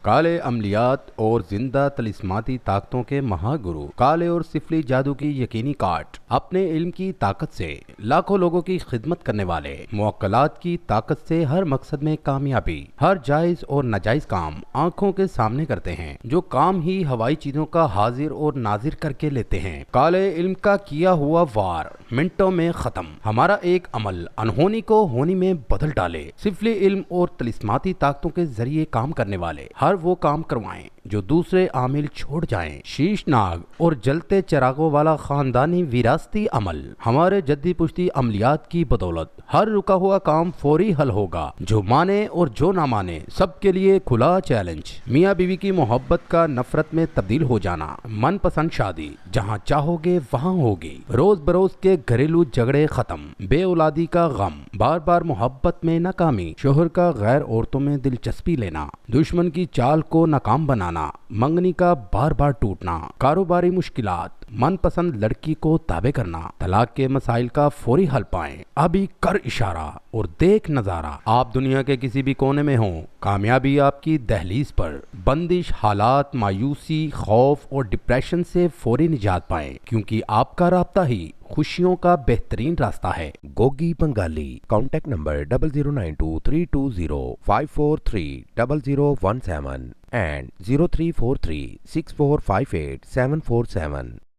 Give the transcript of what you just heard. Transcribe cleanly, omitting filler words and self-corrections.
کالے عملیات اور زندہ طلسماتی طاقتوں کے مہاگرو، کالے اور سفلی جادو کی یقینی کاٹ، اپنے علم کی طاقت سے لاکھوں لوگوں کی خدمت کرنے والے، موکلات کی طاقت سے ہر مقصد میں کامیابی، ہر جائز اور ناجائز کام آنکھوں کے سامنے کرتے ہیں، جو کام ہی ہوائی چیزوں کا حاضر اور ناظر کر کے لیتے ہیں۔ کالے علم کا کیا ہوا وار منٹوں میں ختم، ہمارا ایک عمل انہونی کو ہونی میں بدل ڈالے۔ سفلی علم اور طلسماتی طاقتوں کے ذریعے کام کرنے والے ہر وہ کام کروائیں جو دوسرے عامل چھوڑ جائیں۔ شیش ناگ اور جلتے چراغوں والا خاندانی وراثتی عمل، ہمارے جدی پشتی عملیات کی بدولت ہر رکا ہوا کام فوری حل ہوگا۔ جو مانے اور جو نہ مانے، سب کے لیے کھلا چیلنج۔ میاں بیوی کی محبت کا نفرت میں تبدیل ہو جانا، من پسند شادی جہاں چاہو گے وہاں ہوگی۔ روز بروز کے گھریلو جھگڑے ختم، بے اولادی کا غم، بار بار محبت میں ناکامی، شوہر کا غیر عورتوں میں دلچسپی لینا، دشمن کی چال کو ناکام بنانا، منگنی کا بار بار ٹوٹنا، کاروباری مشکلات، من پسند لڑکی کو تابع کرنا، طلاق کے مسائل کا فوری حل پائیں۔ ابھی کر اشارہ اور دیکھ نظارہ، آپ دنیا کے کسی بھی کونے میں ہوں، کامیابی آپ کی دہلیز پر۔ بندش حالات، مایوسی، خوف اور ڈپریشن سے فوری نجات پائیں، کیونکہ آپ کا رابطہ ہی خوشیوں کا بہترین راستہ ہے۔ Gogi Bengali, contact number 00923235430017 and 034364584747۔